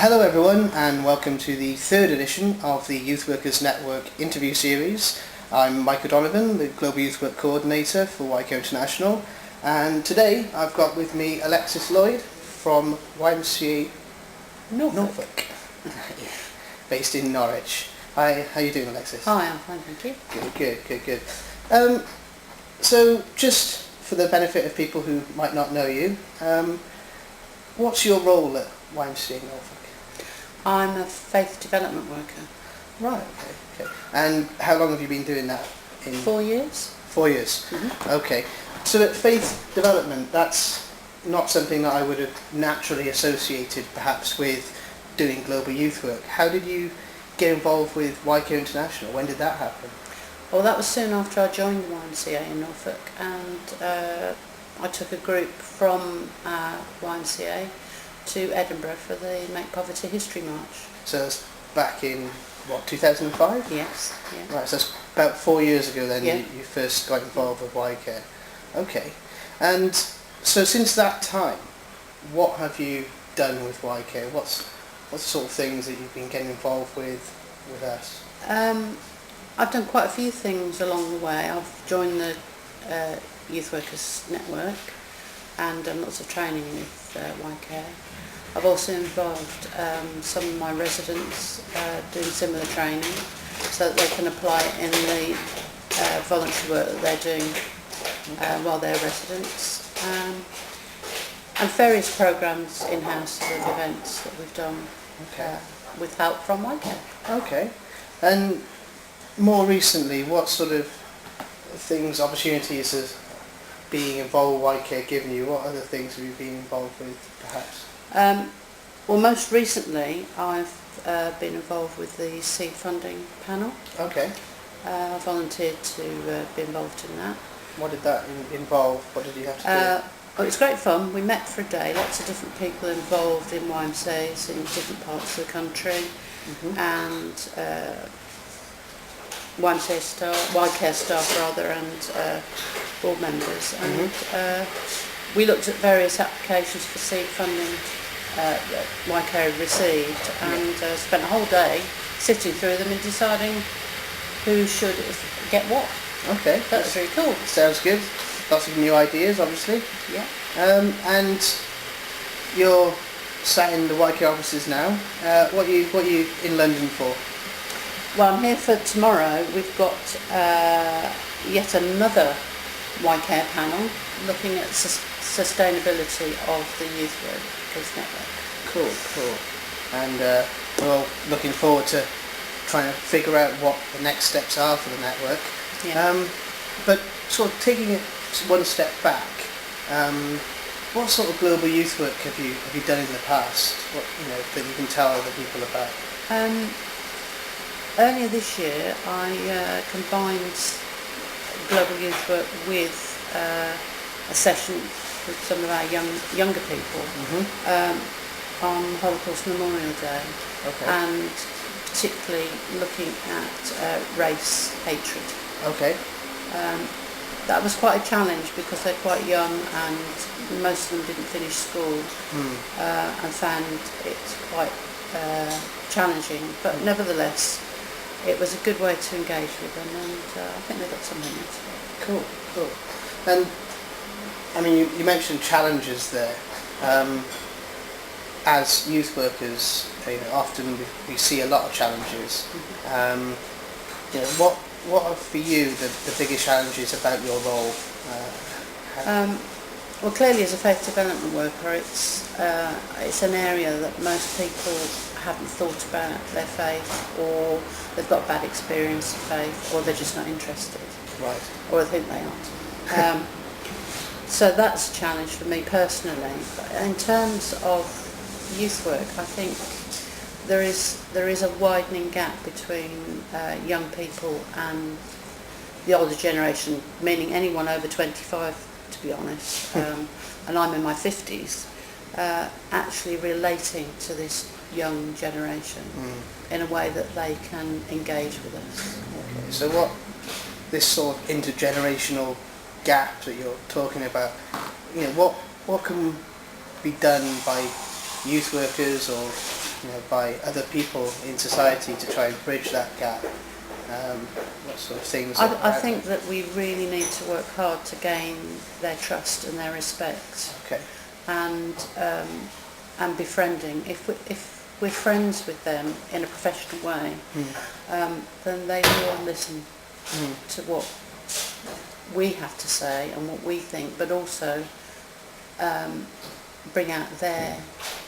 Hello everyone, and welcome to the third edition of the Youth Workers Network interview series. I'm Michael Donovan, the Global Youth Work Coordinator for YWN International, and today I've got with me Alexis Lloyd from YMCA Norfolk, based in Norwich. Hi, how are you doing, Alexis? Hi, I'm fine, thank you. Good. So just for the benefit of people who might not know you, what's your role at YMCA Norfolk? I'm a faith development worker. Right, okay. And how long have you been doing that? 4 years. 4 years? Mm-hmm. Okay. So at faith development, that's not something that I would have naturally associated perhaps with doing global youth work. How did you get involved with YWN International? When did that happen? Well, that was soon after I joined the YMCA in Norfolk, and I took a group from YMCA to Edinburgh for the Make Poverty History March. So it's back in, 2005? Yes. Yeah. Right, so that's about 4 years ago then. Yeah. You first got involved with YCare. Okay. And so since that time, what have you done with YCare? What's the sort of things that you've been getting involved with us? I've done quite a few things along the way. I've joined the Youth Workers Network and done lots of training with YCare. I've also involved some of my residents doing similar training so that they can apply it in the voluntary work that they're doing while they're residents. And various programmes in-house of events that we've done with help from YCare. Okay. And more recently, what sort of things, opportunities has being involved with YCare given you? What other things have you been involved with, perhaps? Well, most recently I've been involved with the seed funding panel. Okay. I volunteered to be involved in that. What did that involve? What did you have to do? Well, it was great fun. We met for a day, lots of different people involved in YMCAs in different parts of the country, and YCare staff and board members, and we looked at various applications for seed funding that YCare had received, and spent a whole day sitting through them and deciding who should get what. Okay. That's really cool. Sounds good. Lots of new ideas, obviously. Yeah. And you're sat in the YCare offices now. What are you in London for? Well, I'm here for tomorrow. We've got yet another YCare panel looking at sustainability of the Youth Workers Network. Cool. And we're all looking forward to trying to figure out what the next steps are for the network. Yeah. But sort of taking it one step back, what sort of global youth work have you done in the past? What that you can tell other people about? Earlier this year, I combined global youth work with a session with some of our younger people on Holocaust Memorial Day, and particularly looking at race hatred. Okay. That was quite a challenge because they're quite young and most of them didn't finish school, and found it quite challenging, but nevertheless it was a good way to engage with them, and I think they got something out of it. Cool. And I mean, you mentioned challenges there. As youth workers, often we see a lot of challenges. What are for you the biggest challenges about your role? Well, clearly as a faith development worker, it's an area that most people haven't thought about their faith, or they've got bad experience of faith, or they're just not interested. Right. Or they think they aren't. So that's a challenge for me personally. But in terms of youth work, I think there is a widening gap between young people and the older generation, meaning anyone over 25, to be honest, and I'm in my 50s, actually relating to this young generation in a way that they can engage with us. Okay, so what this sort of intergenerational gap that you're talking about, what can be done by youth workers or by other people in society to try and bridge that gap? What sort of things? I think that we really need to work hard to gain their trust and their respect. Okay. And befriending. If we're friends with them in a professional way, then they will listen to what we have to say and what we think, but also bring out their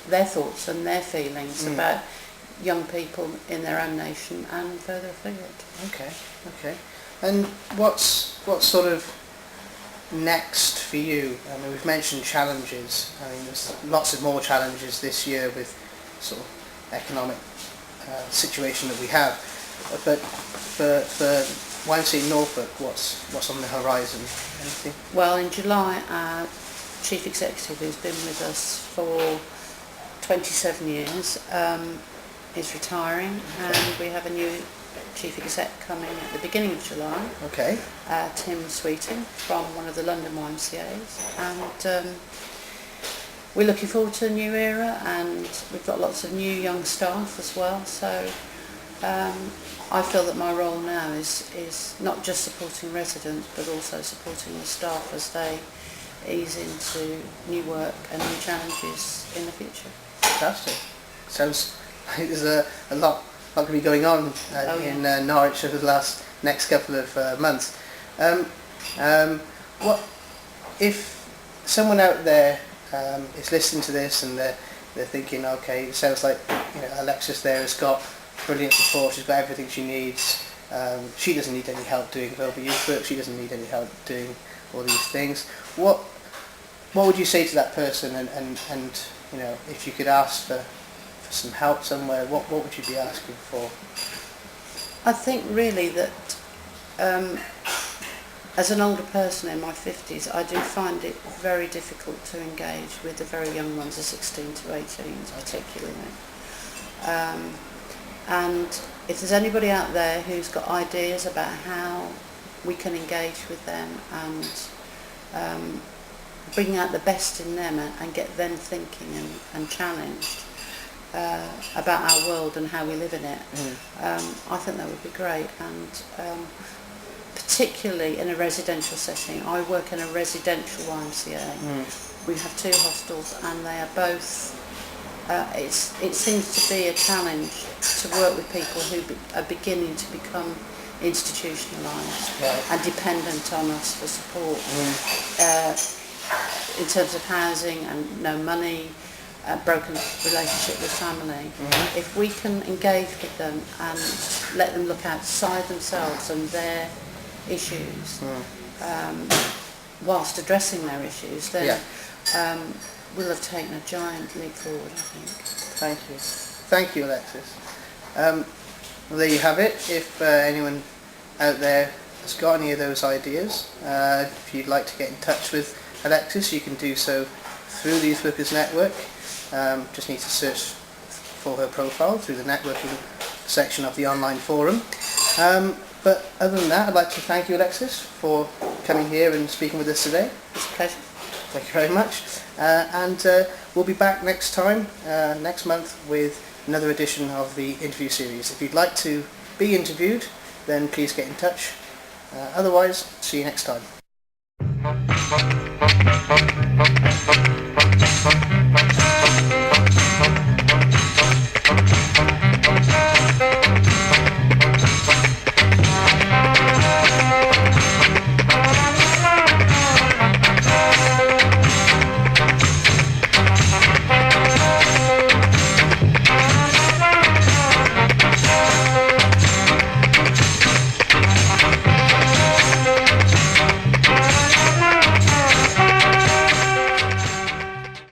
thoughts and their feelings about young people in their own nation and further afield. Okay. And what's sort of next for you? I mean, we've mentioned challenges. I mean, there's lots of more challenges this year with sort of economic situation that we have. But for YWN Norfolk, what's on the horizon? Anything? Well, in July, our Chief Executive, who's been with us for 27 years, is retiring, and we have a new Chief Exec coming at the beginning of July. Okay. Tim Sweeting from one of the London YMCAs, and we're looking forward to a new era, and we've got lots of new young staff as well. So I feel that my role now is not just supporting residents, but also supporting the staff as they ease into new work and new challenges in the future. Fantastic. Sounds like there's a lot going to be going on in Norwich over the next couple of months. What if someone out there is listening to this and they're thinking, okay, it sounds like Alexis there has got brilliant support, she's got everything she needs, she doesn't need any help doing global youth work, she doesn't need any help doing all these things. What would you say to that person, and if you could ask for some help somewhere, what would you be asking for? I think really that as an older person in my 50s, I do find it very difficult to engage with the very young ones, the 16 to 18s particularly. And if there's anybody out there who's got ideas about how we can engage with them and bring out the best in them and get them thinking and challenged about our world and how we live in it, I think that would be great. And particularly in a residential setting, I work in a residential YMCA. We have 2 hostels, and they are both, it seems to be a challenge to work with people who are beginning to become institutionalised and dependent on us for support in terms of housing and no money, broken relationship with family. If we can engage with them and let them look outside themselves and their issues whilst addressing their issues, then we'll have taken a giant leap forward, I think. Thank you, Alexis. Well, there you have it. If anyone out there has got any of those ideas, if you'd like to get in touch with Alexis, you can do so through the Youth Workers Network. Just need to search for her profile through the networking section of the online forum. But other than that, I'd like to thank you, Alexis, for coming here and speaking with us today. It's a pleasure. Thank you very much. And we'll be back next month, with another edition of the interview series. If you'd like to be interviewed, then please get in touch. Otherwise, see you next time.